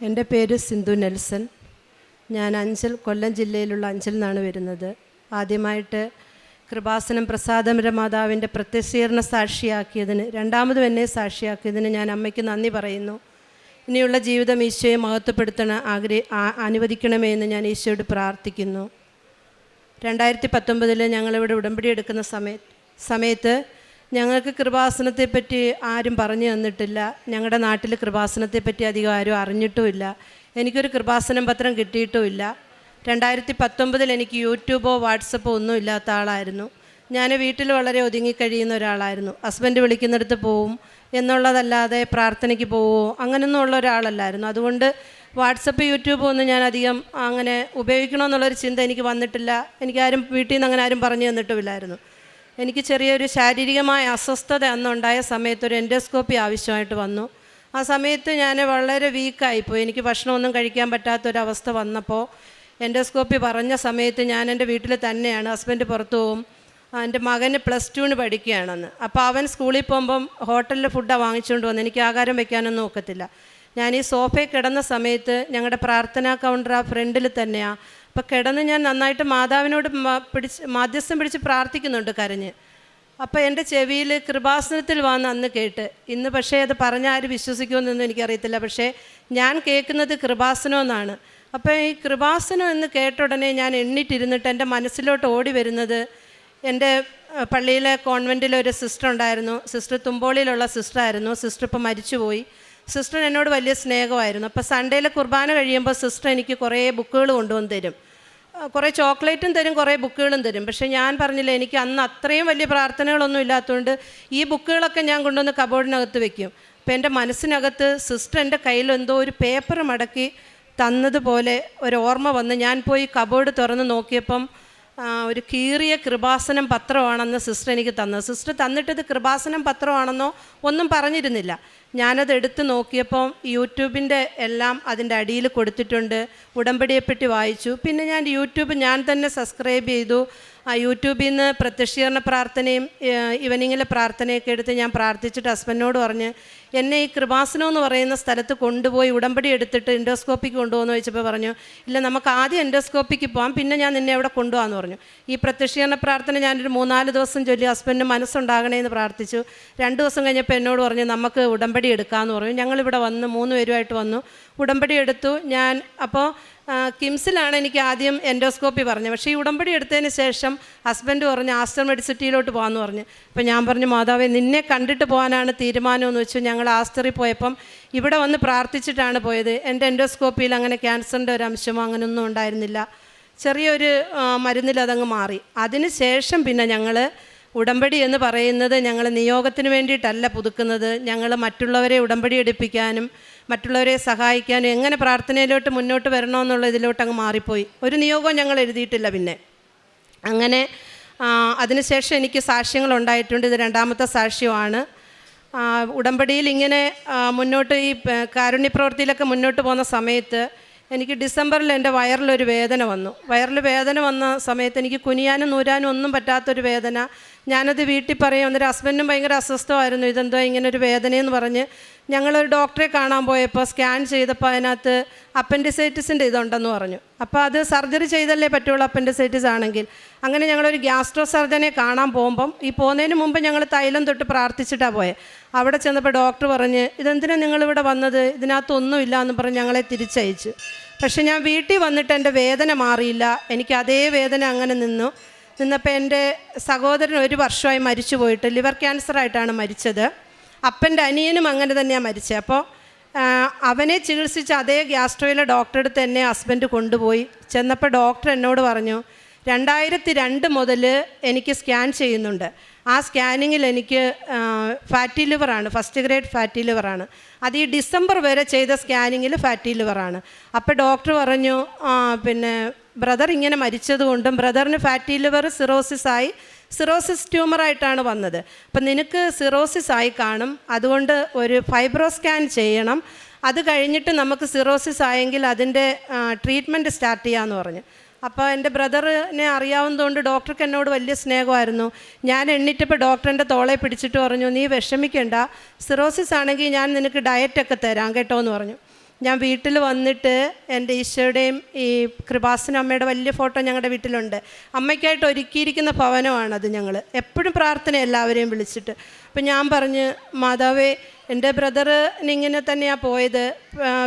എൻ്റെ പേര് സിന്ധു നെൽസൺ. ഞാൻ കൊല്ലം ജില്ലയിലുള്ള അഞ്ചൽ നിന്നാണ് വരുന്നത്. ആദ്യമായിട്ട് കൃപാസനം പ്രസാദപര മാതാവിൻ്റെ പ്രത്യക്ഷീകരണ സാക്ഷിയാക്കിയതിന്, രണ്ടാമതും എന്നെ സാക്ഷിയാക്കിയതിന് ഞാൻ അമ്മയ്ക്ക് നന്ദി പറയുന്നു. ഇനിയുള്ള ജീവിതം ഈശോയെ മഹത്വപ്പെടുത്തണ അനുവദിക്കണമേ എന്ന് ഞാൻ ഈശോയോട് പ്രാർത്ഥിക്കുന്നു. 2019 ഞങ്ങളിവിടെ ഉടമ്പടി എടുക്കുന്ന സമയത്ത് ഞങ്ങൾക്ക് കൃപാസനത്തെപ്പറ്റി ആരും പറഞ്ഞു തന്നിട്ടില്ല. ഞങ്ങളുടെ നാട്ടിൽ കൃപാസനത്തെപ്പറ്റി അധികം ആരും അറിഞ്ഞിട്ടുമില്ല. എനിക്കൊരു കൃപാസനം പത്രം കിട്ടിയിട്ടുമില്ല. 2019 എനിക്ക് യൂട്യൂബോ വാട്സപ്പോ ഒന്നും ഇല്ലാത്ത ആളായിരുന്നു. ഞാൻ വീട്ടിൽ വളരെ ഒതുങ്ങിക്കഴിയുന്ന ഒരാളായിരുന്നു. ഹസ്ബൻഡ് വിളിക്കുന്നിടത്ത് പോവും എന്നുള്ളതല്ലാതെ പ്രാർത്ഥനയ്ക്ക് പോവുമോ അങ്ങനെയൊന്നും ഉള്ള ഒരാളല്ലായിരുന്നു. അതുകൊണ്ട് വാട്സപ്പ് യൂട്യൂബ് ഒന്നും ഞാൻ അധികം അങ്ങനെ ഉപയോഗിക്കണമെന്നുള്ളൊരു ചിന്ത എനിക്ക് വന്നിട്ടില്ല. എനിക്കാരും വീട്ടിൽ നിന്ന് അങ്ങനെ ആരും പറഞ്ഞു തന്നിട്ടുമില്ലായിരുന്നു. എനിക്ക് ചെറിയൊരു ശാരീരികമായ അസ്വസ്ഥത അന്നുണ്ടായ സമയത്ത് ഒരു എൻഡോസ്കോപ്പി ആവശ്യമായിട്ട് വന്നു. ആ സമയത്ത് ഞാൻ വളരെ വീക്കായിപ്പോയി. എനിക്ക് ഭക്ഷണമൊന്നും കഴിക്കാൻ പറ്റാത്തൊരവസ്ഥ വന്നപ്പോൾ എൻഡോസ്കോപ്പി പറഞ്ഞ സമയത്ത് ഞാൻ എൻ്റെ വീട്ടിൽ തന്നെയാണ്. ഹസ്ബൻഡ് പുറത്തു പോകും. എൻ്റെ മകന് +2 പഠിക്കുകയാണെന്ന്. അപ്പോൾ അവൻ സ്കൂളിൽ പോകുമ്പം ഹോട്ടലിൽ ഫുഡാണ് വാങ്ങിച്ചുകൊണ്ട് വന്ന്. എനിക്ക് ആഹാരം വയ്ക്കാനൊന്നും ഒക്കത്തില്ല. ഞാൻ ഈ സോഫയിൽ കിടന്ന സമയത്ത് ഞങ്ങളുടെ പ്രാർത്ഥനാ കൗണ്ടർ ആ ഫ്രണ്ടിൽ തന്നെയാണ്. അപ്പോൾ കിടന്ന് ഞാൻ നന്നായിട്ട് മാതാവിനോട് മാധ്യസ്ഥം പിടിച്ച് പ്രാർത്ഥിക്കുന്നുണ്ട് കരഞ്ഞ്. അപ്പോൾ എൻ്റെ ചെവിയിൽ കൃപാസനത്തിൽ വന്ന് അന്ന് കേട്ട്. ഇന്ന് പക്ഷേ അത് പറഞ്ഞാൽ ആര് വിശ്വസിക്കുമെന്നൊന്നും എനിക്കറിയത്തില്ല. പക്ഷേ ഞാൻ കേൾക്കുന്നത് കൃപാസനം എന്നാണ്. അപ്പോൾ ഈ കൃപാസനം എന്ന് കേട്ട ഉടനെ ഞാൻ എണ്ണിട്ടിരുന്നിട്ട് എൻ്റെ മനസ്സിലോട്ട് ഓടി വരുന്നത്, എൻ്റെ പള്ളിയിലെ കോൺവെൻറ്റിലൊരു സിസ്റ്റർ ഉണ്ടായിരുന്നു. സിസ്റ്റർ തുമ്പോളിയിലുള്ള സിസ്റ്ററായിരുന്നു. സിസ്റ്റർ ഇപ്പോൾ മരിച്ചുപോയി. സിസ്റ്റർ എന്നോട് വലിയ സ്നേഹമായിരുന്നു. അപ്പോൾ സൺഡേയിലെ കുർബാന കഴിയുമ്പോൾ സിസ്റ്റർ എനിക്ക് കുറേ ബുക്കുകൾ കൊണ്ടുവന്ന് തരും. കുറേ ചോക്ലേറ്റും തരും, കുറേ ബുക്കുകളും തരും. പക്ഷേ ഞാൻ പറഞ്ഞില്ല, എനിക്ക് അന്ന് അത്രയും വലിയ പ്രാർത്ഥനകളൊന്നും ഇല്ലാത്തതുകൊണ്ട് ഈ ബുക്കുകളൊക്കെ ഞാൻ കൊണ്ടുവന്ന് കബോർഡിനകത്ത് വെക്കും. അപ്പോൾ എൻ്റെ മനസ്സിനകത്ത് സിസ്റ്റർ എൻ്റെ കയ്യിൽ എന്തോ ഒരു പേപ്പർ മടക്കി തന്നതുപോലെ ഒരു ഓർമ്മ വന്ന് ഞാൻ പോയി കബോർഡ് തുറന്ന് നോക്കിയപ്പം ഒരു കീറിയ കൃപാസനം പത്രമാണെന്ന് സിസ്റ്റർ എനിക്ക് തന്നത്. സിസ്റ്റർ തന്നിട്ടത് കൃപാസനം പത്രമാണെന്നോ ഒന്നും പറഞ്ഞിരുന്നില്ല. ഞാനത് എടുത്ത് നോക്കിയപ്പം യൂട്യൂബിൻ്റെ എല്ലാം അതിൻ്റെ അടിയിൽ കൊടുത്തിട്ടുണ്ട്. ഉടമ്പടിയെപ്പറ്റി വായിച്ചു. പിന്നെ ഞാൻ യൂട്യൂബ് ഞാൻ തന്നെ സബ്സ്ക്രൈബ് ചെയ്തു. ആ യൂട്യൂബിൽ നിന്ന് പ്രത്യക്ഷീകരണ പ്രാർത്ഥനയും ഈവനിങ്ങിലെ പ്രാർത്ഥനയൊക്കെ എടുത്ത് ഞാൻ പ്രാർത്ഥിച്ചിട്ട് ഹസ്ബൻഡിനോട് പറഞ്ഞ്, എന്നെ ഈ കൃപാസനം എന്ന് പറയുന്ന സ്ഥലത്ത് കൊണ്ടുപോയി ഉടമ്പടി എടുത്തിട്ട് എൻഡോസ്കോപ്പിക്ക് കൊണ്ടുപോകുമെന്ന് ചോദിച്ചപ്പോൾ പറഞ്ഞു, ഇല്ല, നമുക്ക് ആദ്യം എൻഡോസ്കോപ്പിക്ക് പോകാം, പിന്നെ ഞാൻ നിന്നെ അവിടെ കൊണ്ടുപോകാമെന്ന് പറഞ്ഞു. ഈ പ്രത്യക്ഷീകരണ പ്രാർത്ഥന ഞാനൊരു 3-4 ദിവസം ചൊല്ലി ഹസ്ബൻഡിന് മനസ്സുണ്ടാകണേ എന്ന് പ്രാർത്ഥിച്ചു. 2 ദിവസം കഴിഞ്ഞപ്പോൾ എന്നോട് പറഞ്ഞു, നമുക്ക് ഉടമ്പടി എടുക്കാമെന്ന് പറഞ്ഞു. ഞങ്ങളിവിടെ വന്ന് 3 പേരുമായിട്ട് വന്നു, ഉടമ്പടി എടുത്തു. ഞാൻ അപ്പോൾ കിംസിലാണ് എനിക്ക് ആദ്യം എൻഡോസ്കോപ്പി പറഞ്ഞത്. പക്ഷേ ഈ ഉടമ്പടി എടുത്തതിന് ശേഷം ഹസ്ബൻഡ് പറഞ്ഞ് ആസ്റ്റർ മെഡിസിറ്റിയിലോട്ട് പോകാമെന്ന് പറഞ്ഞു. അപ്പോൾ ഞാൻ പറഞ്ഞു, മാതാവേ, നിന്നെ കണ്ടിട്ട് പോകാനാണ് തീരുമാനമെന്ന് വെച്ചു. ഞങ്ങൾ ആസ്റ്ററിൽ പോയപ്പം ഇവിടെ വന്ന് പ്രാർത്ഥിച്ചിട്ടാണ് പോയത്. എൻ്റെ എൻഡോസ്കോപ്പിയിൽ അങ്ങനെ ക്യാൻസറിൻ്റെ ഒരു അംശമോ അങ്ങനെയൊന്നും ഉണ്ടായിരുന്നില്ല. ചെറിയൊരു മരുന്നിൽ അതങ്ങ് മാറി. അതിന് ശേഷം പിന്നെ ഞങ്ങൾ ഉടമ്പടി എന്ന് പറയുന്നത് ഞങ്ങൾ നിയോഗത്തിന് വേണ്ടിയിട്ടല്ല പുതുക്കുന്നത്. ഞങ്ങൾ മറ്റുള്ളവരെ ഉടമ്പടി എടുപ്പിക്കാനും മറ്റുള്ളവരെ സഹായിക്കാനും എങ്ങനെ പ്രാർത്ഥനയിലോട്ട് മുന്നോട്ട് വരണമെന്നുള്ള ഇതിലോട്ട് അങ്ങ് മാറിപ്പോയി. ഒരു നിയോഗവും ഞങ്ങൾ എഴുതിയിട്ടില്ല. പിന്നെ അങ്ങനെ അതിനുശേഷം എനിക്ക് സാക്ഷ്യങ്ങളുണ്ടായിട്ടുണ്ട്. ഇത് 2ാമത്തെ സാക്ഷ്യമാണ്. ഉടമ്പടിയിൽ ഇങ്ങനെ മുന്നോട്ട് ഈ കാരുണ്യപ്രവൃത്തിയിലൊക്കെ മുന്നോട്ട് പോകുന്ന സമയത്ത് എനിക്ക് ഡിസംബറിൽ എൻ്റെ വയറിലൊരു വേദന വന്നു. വയറിൽ വേദന വന്ന സമയത്ത് എനിക്ക് കുനിയാനും നൂരാനും ഒന്നും പറ്റാത്തൊരു വേദന. ഞാനത് വീട്ടിൽ പറയും. അന്നേരം ഹസ്ബൻഡും ഭയങ്കര അസ്വസ്ഥമായിരുന്നു. ഇതെന്തോ ഇങ്ങനൊരു വേദനയെന്ന് പറഞ്ഞ് ഞങ്ങളൊരു ഡോക്ടറെ കാണാൻ പോയപ്പോൾ സ്കാൻ ചെയ്തപ്പോൾ അതിനകത്ത് അപ്പൻഡിസൈറ്റിസിൻ്റെ ഇതുണ്ടെന്ന് പറഞ്ഞു. അപ്പോൾ അത് സർജറി ചെയ്തല്ലേ പറ്റുള്ളൂ അപ്പൻഡിസൈറ്റിസ് ആണെങ്കിൽ. അങ്ങനെ ഞങ്ങളൊരു ഗ്യാസ്ട്രോ സർജനെ കാണാൻ പോകുമ്പം ഈ പോകുന്നതിന് മുമ്പ് ഞങ്ങൾ തൈലം തൊട്ട് പ്രാർത്ഥിച്ചിട്ടാണ് പോയത്. അവിടെ ചെന്നപ്പോൾ ഡോക്ടർ പറഞ്ഞ്, ഇതെന്തിനാണ് നിങ്ങളിവിടെ വന്നത്, ഇതിനകത്തൊന്നുമില്ല എന്ന് പറഞ്ഞ് ഞങ്ങളെ തിരിച്ചയച്ചു. പക്ഷെ ഞാൻ വീട്ടിൽ വന്നിട്ട് എൻ്റെ വേദന മാറിയില്ല. എനിക്ക് അതേ വേദന അങ്ങനെ നിന്നപ്പോൾ എൻ്റെ സഹോദരൻ 1 വർഷമായി മരിച്ചു പോയിട്ട് ലിവർ ക്യാൻസറായിട്ടാണ് മരിച്ചത്. അപ്പൻ്റെ അനിയനും അങ്ങനെ തന്നെയാണ് മരിച്ചത്. അപ്പോൾ അവനെ ചികിത്സിച്ച അതേ ഗ്യാസ്ട്രോയിലെ ഡോക്ടറെ അടുത്ത് എന്നെ ഹസ്ബൻഡ് കൊണ്ടുപോയി. ചെന്നപ്പോൾ ഡോക്ടർ എന്നോട് പറഞ്ഞു, 2002 മുതൽ എനിക്ക് സ്കാൻ ചെയ്യുന്നുണ്ട്. ആ സ്കാനിങ്ങിൽ എനിക്ക് ഫാറ്റി ലിവറാണ്, ഫസ്റ്റ് ഗ്രേഡ് ഫാറ്റി ലിവറാണ്. അത് ഈ ഡിസംബർ വരെ ചെയ്ത സ്കാനിങ്ങിൽ ഫാറ്റി ലിവറാണ്. അപ്പോൾ ഡോക്ടർ പറഞ്ഞു, പിന്നെ ബ്രദർ ഇങ്ങനെ മരിച്ചതുകൊണ്ടും ബ്രദറിന് ഫാറ്റി ലിവർ സിറോസിസ് ട്യൂമറായിട്ടാണ് വന്നത്. അപ്പം നിനക്ക് സിറോസിസ് ആയി കാണും, അതുകൊണ്ട് ഒരു ഫൈബ്രോ സ്കാൻ ചെയ്യണം. അത് കഴിഞ്ഞിട്ട് നമുക്ക് സിറോസിസ് ആയെങ്കിൽ അതിൻ്റെ ട്രീറ്റ്മെൻറ്റ് സ്റ്റാർട്ട് ചെയ്യാമെന്ന് പറഞ്ഞു. അപ്പോൾ എൻ്റെ ബ്രദറിനെ അറിയാവുന്നതുകൊണ്ട് ഡോക്ടർക്ക് എന്നോട് വലിയ സ്നേഹമായിരുന്നു. ഞാൻ എണ്ണിട്ടപ്പോൾ ഡോക്ടറിൻ്റെ തോളെ പിടിച്ചിട്ട് പറഞ്ഞു, നീ വിഷമിക്കേണ്ട, സിറോസിസ് ആണെങ്കിൽ ഞാൻ നിനക്ക് ഡയറ്റൊക്കെ തരാം കേട്ടോ എന്ന് പറഞ്ഞു. ഞാൻ വീട്ടിൽ വന്നിട്ട് എൻ്റെ ഈശോയുടെയും ഈ കൃപാസന അമ്മയുടെ വലിയ ഫോട്ടോ ഞങ്ങളുടെ വീട്ടിലുണ്ട്. അമ്മയ്ക്കായിട്ട് ഒരുക്കിയിരിക്കുന്ന ഭവനമാണത്. ഞങ്ങൾ എപ്പോഴും പ്രാർത്ഥന എല്ലാവരെയും വിളിച്ചിട്ട്. അപ്പം ഞാൻ പറഞ്ഞ്, മാതാവേ, എൻ്റെ ബ്രദറിന് ഇങ്ങനെ തന്നെയാണ് പോയത്,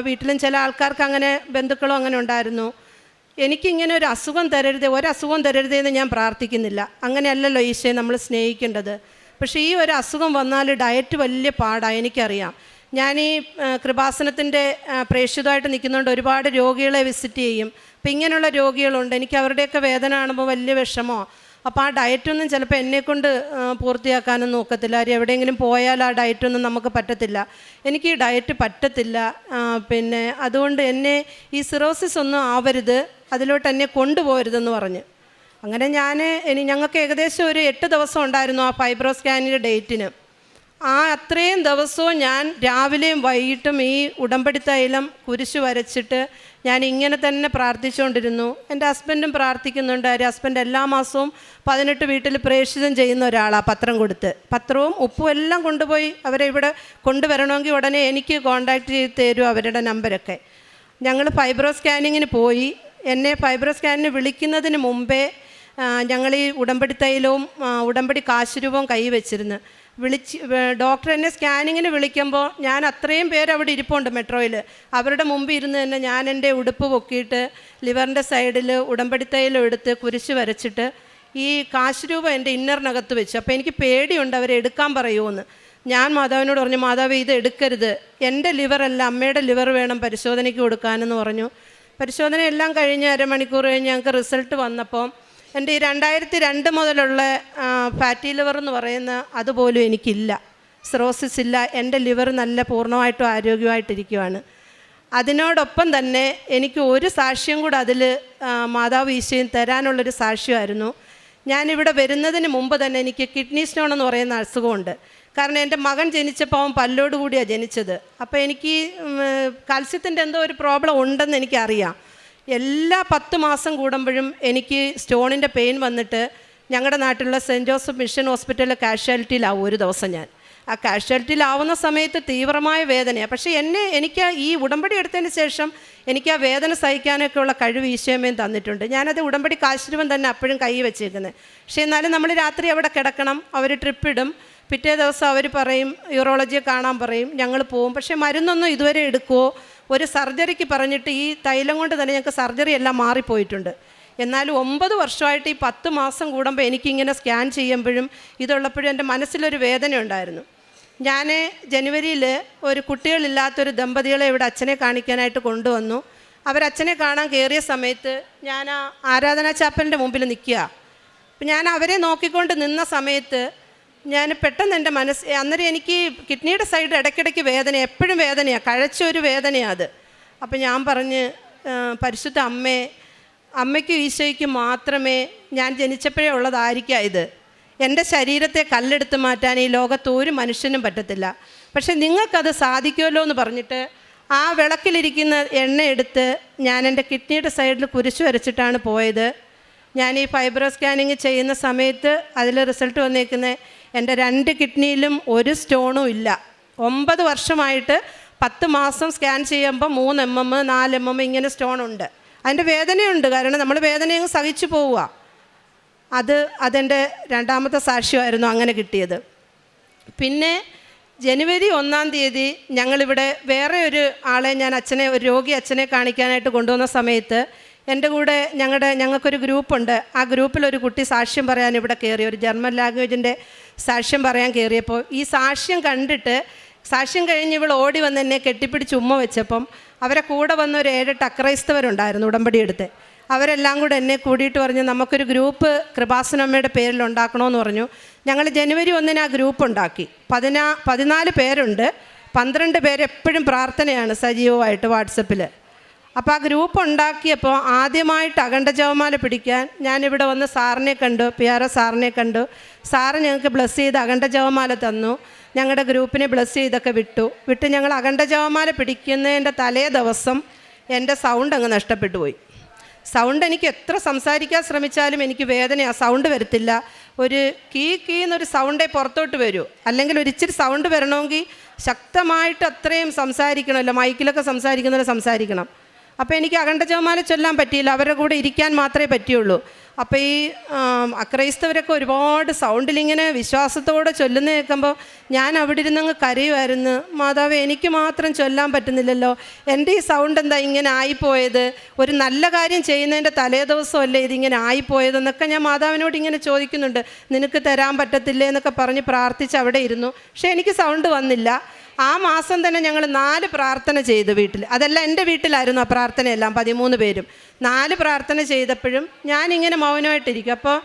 വീട്ടിലും ചില ആൾക്കാർക്ക് അങ്ങനെ ബന്ധുക്കളും അങ്ങനെ ഉണ്ടായിരുന്നു, എനിക്കിങ്ങനെ ഒരു അസുഖം തരരുതേ, ഒരസുഖം തരരുതേ എന്ന് ഞാൻ പ്രാർത്ഥിക്കുന്നില്ല. അങ്ങനെയല്ലല്ലോ ഈശോയെ നമ്മൾ സ്നേഹിക്കേണ്ടത്. പക്ഷേ ഈ ഒരു അസുഖം വന്നാൽ ഡയറ്റ് വലിയ പാടാണ്, എനിക്കറിയാം. ഞാൻ ഈ കൃപാസനത്തിൻ്റെ പ്രേക്ഷിതമായിട്ട് നിൽക്കുന്നതുകൊണ്ട് ഒരുപാട് രോഗികളെ വിസിറ്റ് ചെയ്യും. അപ്പം ഇങ്ങനെയുള്ള രോഗികളുണ്ട്, എനിക്ക് അവരുടെയൊക്കെ വേദന കാണുമ്പോൾ വലിയ വിഷമോ. അപ്പോൾ ആ ഡയറ്റൊന്നും ചിലപ്പോൾ എന്നെക്കൊണ്ട് പൂർത്തിയാക്കാനും നോക്കത്തില്ല. എവിടെയെങ്കിലും പോയാൽ ആ ഡയറ്റൊന്നും നമുക്ക് പറ്റത്തില്ല. എനിക്ക് ഈ ഡയറ്റ് പറ്റത്തില്ല. പിന്നെ അതുകൊണ്ട് എന്നെ ഈ സിറോസിസ് ഒന്നും ആവരുത്, അതിലോട്ട് എന്നെ കൊണ്ടുപോകരുതെന്ന് പറഞ്ഞ്. അങ്ങനെ ഞങ്ങൾക്ക് ഏകദേശം ഒരു 8 ദിവസം ഉണ്ടായിരുന്നു ആ ഫൈബ്രോ സ്കാനിൻ്റെ ഡേറ്റിന്. അത്രയും ദിവസവും ഞാൻ രാവിലെയും വൈകിട്ടും ഈ ഉടമ്പടി തൈലം കുരിശ് വരച്ചിട്ട് ഞാൻ ഇങ്ങനെ തന്നെ പ്രാർത്ഥിച്ചുകൊണ്ടിരുന്നു. എൻ്റെ ഹസ്ബൻഡും പ്രാർത്ഥിക്കുന്നുണ്ട്. ഹസ്ബൻഡ് എല്ലാ മാസവും 18 വീട്ടിൽ പ്രേക്ഷിതം ചെയ്യുന്ന ഒരാളാണ്. പത്രം കൊടുത്ത്, പത്രവും ഉപ്പും എല്ലാം കൊണ്ടുപോയി അവരെ ഇവിടെ കൊണ്ടുവരണമെങ്കിൽ ഉടനെ എനിക്ക് കോൺടാക്റ്റ് ചെയ്ത് തരും അവരുടെ നമ്പരൊക്കെ. ഞങ്ങൾ ഫൈബ്രോ സ്കാനിങ്ങിന് പോയി. എന്നെ ഫൈബ്രോ സ്കാനിന് വിളിക്കുന്നതിന് മുമ്പേ ഞങ്ങൾ ഈ ഉടമ്പടി തൈലവും ഉടമ്പടി കാശുരൂപവും കൈ വെച്ചിരുന്നു. ഡോക്ടർ എന്നെ സ്കാനിങ്ങിന് വിളിക്കുമ്പോൾ ഞാൻ അത്രയും പേര് അവിടെ ഇരിപ്പുണ്ട് മെട്രോയിൽ. അവരുടെ മുമ്പിൽ ഇരുന്ന് തന്നെ ഞാൻ എൻ്റെ ഉടുപ്പ് പൊക്കിയിട്ട് ലിവറിൻ്റെ സൈഡിൽ ഉടമ്പടി തൈലം എടുത്ത് കുരിശ് വരച്ചിട്ട് ഈ കാശുരൂപം എൻ്റെ ഇന്നറിനകത്ത് വെച്ചു. അപ്പോൾ എനിക്ക് പേടിയുണ്ട് അവരെ എടുക്കാൻ പറയുമെന്ന്. ഞാൻ മാതാവിനോട് പറഞ്ഞു, മാതാവ് ഇത് എടുക്കരുത്, എൻ്റെ ലിവറല്ല അമ്മയുടെ ലിവർ വേണം പരിശോധനയ്ക്ക് കൊടുക്കാനെന്ന് പറഞ്ഞു. പരിശോധന എല്ലാം കഴിഞ്ഞ് അരമണിക്കൂർ കഴിഞ്ഞ് ഞങ്ങൾക്ക് റിസൾട്ട് വന്നപ്പോൾ എൻ്റെ ഈ 2002 മുതലുള്ള ഫാറ്റി ലിവർ എന്ന് പറയുന്ന അതുപോലും എനിക്കില്ല, സിറോസിസ് ഇല്ല. എൻ്റെ ലിവർ നല്ല പൂർണ്ണമായിട്ടും ആരോഗ്യമായിട്ടിരിക്കുവാണ്. അതിനോടൊപ്പം തന്നെ എനിക്ക് ഒരു സാക്ഷ്യം കൂടെ അതിൽ മാതാവ് ഈശോയും തരാനുള്ളൊരു സാക്ഷ്യമായിരുന്നു. ഞാനിവിടെ വരുന്നതിന് മുമ്പ് തന്നെ എനിക്ക് കിഡ്നി സ്റ്റോൺ എന്ന് പറയുന്ന അസുഖമുണ്ട്. കാരണം എൻ്റെ മകൻ ജനിച്ചപ്പോൾ അവൻ പല്ലോട് കൂടിയാണ് ജനിച്ചത്. അപ്പോൾ എനിക്ക് കാൽസ്യത്തിൻ്റെ എന്തോ ഒരു പ്രോബ്ലം ഉണ്ടെന്ന് എനിക്കറിയാം. എല്ലാ 10 മാസം കൂടുമ്പോഴും എനിക്ക് സ്റ്റോണിൻ്റെ പെയിൻ വന്നിട്ട് ഞങ്ങളുടെ നാട്ടിലുള്ള സെൻറ്റ് ജോസഫ് മിഷൻ ഹോസ്പിറ്റലിലെ കാഷ്വാലിറ്റിയിലാവും ഒരു ദിവസം. ഞാൻ ആ കാഷ്വാലിറ്റിയിലാവുന്ന സമയത്ത് തീവ്രമായ വേദനയാണ്. പക്ഷേ എനിക്ക് ഈ ഉടമ്പടി എടുത്തതിന് ശേഷം എനിക്ക് ആ വേദന സഹിക്കാനൊക്കെ ഉള്ള കഴിവ് ഈശോയമ്മയും തന്നിട്ടുണ്ട്. ഞാനത് ഉടമ്പടി കാശുരൂപം തന്നെ അപ്പോഴും കൈ വെച്ചേക്കുന്നത്. പക്ഷേ എന്നാലും നമ്മൾ രാത്രി അവിടെ കിടക്കണം, അവർ ട്രിപ്പ് ഇടും. പിറ്റേ ദിവസം അവർ പറയും യൂറോളജിയെ കാണാൻ പറയും, ഞങ്ങൾ പോവും. പക്ഷേ മരുന്നൊന്നും ഇതുവരെ എടുക്കുമോ, ഒരു സർജറിക്ക് പറഞ്ഞിട്ട് ഈ തൈലം കൊണ്ട് തന്നെ ഞങ്ങൾക്ക് സർജറി എല്ലാം മാറിപ്പോയിട്ടുണ്ട്. എന്നാലും 9 വർഷമായിട്ട് ഈ 10 മാസം കൂടുമ്പോൾ എനിക്കിങ്ങനെ സ്കാൻ ചെയ്യുമ്പോഴും ഇതുള്ളപ്പോഴും എൻ്റെ മനസ്സിലൊരു വേദന ഉണ്ടായിരുന്നു. ഞാൻ ജനുവരിയിൽ ഒരു കുട്ടികളില്ലാത്തൊരു ദമ്പതികളെ ഇവിടെ അച്ഛനെ കാണിക്കാനായിട്ട് കൊണ്ടുവന്നു. അവരച്ഛനെ കാണാൻ കയറിയ സമയത്ത് ഞാൻ ആ ആരാധനാ ചാപ്പലിൻ്റെ മുമ്പിൽ നിൽക്കുക. അപ്പം ഞാൻ അവരെ നോക്കിക്കൊണ്ട് നിന്ന സമയത്ത് ഞാൻ പെട്ടെന്ന് എൻ്റെ അന്നേരം എനിക്ക് കിഡ്നിയുടെ സൈഡ് ഇടയ്ക്കിടയ്ക്ക് വേദന, എപ്പോഴും വേദനയാണ്, കഴച്ചൊരു വേദനയാണ് അത്. അപ്പം ഞാൻ പറഞ്ഞ്, പരിശുദ്ധ അമ്മയ്ക്കും ഈശോയ്ക്കും മാത്രമേ ഞാൻ ജനിച്ചപ്പോഴേ ഉള്ളതായിരിക്കാം ഇത്. എൻ്റെ ശരീരത്തെ കല്ലെടുത്ത് മാറ്റാൻ ഈ ലോകത്ത് ഒരു മനുഷ്യനും പറ്റത്തില്ല. പക്ഷെ നിങ്ങൾക്കത് സാധിക്കുമല്ലോ എന്ന് പറഞ്ഞിട്ട് ആ വിളക്കിലിരിക്കുന്ന എണ്ണ എടുത്ത് ഞാൻ എൻ്റെ കിഡ്നിയുടെ സൈഡിൽ കുരിശ് വരച്ചിട്ടാണ് പോയത്. ഞാൻ ഈ ഫൈബ്രോ സ്കാനിങ് ചെയ്യുന്ന സമയത്ത് അതിൽ റിസൾട്ട് വന്നേക്കുന്നത് എൻ്റെ 2 കിഡ്നിയിലും ഒരു സ്റ്റോണും ഇല്ല. 9 വർഷമായിട്ട് 10 മാസം സ്കാൻ ചെയ്യുമ്പോൾ 3 mm 4 mm ഇങ്ങനെ സ്റ്റോണുണ്ട്. അതിൻ്റെ വേദനയുണ്ട്, കാരണം നമ്മൾ വേദനയങ്ങ് സഹിച്ചു പോവുക. അതെൻ്റെ 2ാമത്തെ സാക്ഷ്യമായിരുന്നു അങ്ങനെ കിട്ടിയത്. പിന്നെ ജനുവരി 1-ാം തീയതി ഞങ്ങളിവിടെ വേറെ ഒരു ആളെ ഒരു രോഗി അച്ഛനെ കാണിക്കാനായിട്ട് കൊണ്ടുവന്ന സമയത്ത് എൻ്റെ കൂടെ ഞങ്ങൾക്കൊരു ഗ്രൂപ്പുണ്ട്. ആ ഗ്രൂപ്പിലൊരു കുട്ടി സാക്ഷ്യം പറയാൻ ഇവിടെ കയറി, ഒരു ജർമ്മൻ ലാംഗ്വേജിൻ്റെ സാക്ഷ്യം പറയാൻ കയറിയപ്പോൾ ഈ സാക്ഷ്യം കണ്ടിട്ട് സാക്ഷ്യം കഴിഞ്ഞ് ഇവൾ ഓടി വന്ന് എന്നെ കെട്ടിപ്പിടിച്ച് ഉമ്മ വെച്ചപ്പം അവരെ കൂടെ വന്ന ഒരു 7-8 അക്രൈസ്തവരുണ്ടായിരുന്നു ഉടമ്പടി എടുത്ത്. അവരെല്ലാം കൂടെ എന്നെ കൂടിയിട്ട് പറഞ്ഞു, നമുക്കൊരു ഗ്രൂപ്പ് കൃപാസനമ്മയുടെ പേരിൽ ഉണ്ടാക്കണമെന്ന് പറഞ്ഞു. ഞങ്ങൾ ജനുവരി 1-ന് ആ ഗ്രൂപ്പ് ഉണ്ടാക്കി. 14 പേരുണ്ട്. 12 പേര് എപ്പോഴും പ്രാർത്ഥനയാണ് സജീവമായിട്ട് വാട്സപ്പിൽ. അപ്പോൾ ആ ഗ്രൂപ്പ് ഉണ്ടാക്കിയപ്പോൾ ആദ്യമായിട്ട് അഖണ്ഡ ജപമാല പിടിക്കാൻ ഞാനിവിടെ വന്ന് സാറിനെ കണ്ടു, PRO സാറിനെ കണ്ടു. സാറ് ഞങ്ങൾക്ക് ബ്ലസ് ചെയ്ത് അഖണ്ഡ ജപമാല തന്നു. ഞങ്ങളുടെ ഗ്രൂപ്പിനെ ബ്ലസ് ചെയ്തൊക്കെ വിട്ട് ഞങ്ങൾ അഖണ്ഡ ജപമാല പിടിക്കുന്നതിൻ്റെ തലേ ദിവസം എൻ്റെ സൗണ്ട് അങ്ങ് നഷ്ടപ്പെട്ടു പോയി. സൗണ്ട് എനിക്ക് എത്ര സംസാരിക്കാൻ ശ്രമിച്ചാലും എനിക്ക് വേദനയാണ്, സൗണ്ട് വരത്തില്ല. ഒരു കീ എന്നൊരു സൗണ്ടേ പുറത്തോട്ട് വരൂ. അല്ലെങ്കിൽ ഒരു ഇച്ചിരി സൗണ്ട് വരണമെങ്കിൽ ശക്തമായിട്ട് അത്രയും സംസാരിക്കണമല്ലോ, മൈക്കിലൊക്കെ സംസാരിക്കുന്നവരെ സംസാരിക്കണം. അപ്പോൾ എനിക്ക് അഖണ്ഡ ജപമാല ചൊല്ലാൻ പറ്റിയില്ല, അവരുടെ കൂടെ ഇരിക്കാൻ മാത്രമേ പറ്റിയുള്ളൂ. അപ്പോൾ ഈ അക്രൈസ്തവരൊക്കെ ഒരുപാട് സൗണ്ടിലിങ്ങനെ വിശ്വാസത്തോടെ ചൊല്ലുന്ന കേൾക്കുമ്പോൾ ഞാൻ അവിടെ ഇരുന്നങ്ങ് കരയുമായിരുന്നു. മാതാവേ, എനിക്ക് മാത്രം ചൊല്ലാൻ പറ്റുന്നില്ലല്ലോ, എൻ്റെ ഈ സൗണ്ട് എന്താ ഇങ്ങനെ ആയിപ്പോയത്, ഒരു നല്ല കാര്യം ചെയ്യുന്നതിൻ്റെ തലേ ദിവസമല്ലേ ഇതിങ്ങനെ ആയിപ്പോയതെന്നൊക്കെ ഞാൻ മാതാവിനോട് ഇങ്ങനെ ചോദിക്കുന്നുണ്ട്. നിനക്ക് തരാൻ പറ്റത്തില്ലേ എന്നൊക്കെ പറഞ്ഞ് പ്രാർത്ഥിച്ച് അവിടെ ഇരുന്നു. പക്ഷേ എനിക്ക് സൗണ്ട് വന്നില്ല. ആ മാസം തന്നെ ഞങ്ങൾ 4 പ്രാർത്ഥന ചെയ്തു വീട്ടിൽ. അതെല്ലാം എൻ്റെ വീട്ടിലായിരുന്നു ആ പ്രാർത്ഥനയെല്ലാം, 13 പേരും. 4 പ്രാർത്ഥന ചെയ്തപ്പോഴും ഞാനിങ്ങനെ മൗനമായിട്ടിരിക്കും. അപ്പോൾ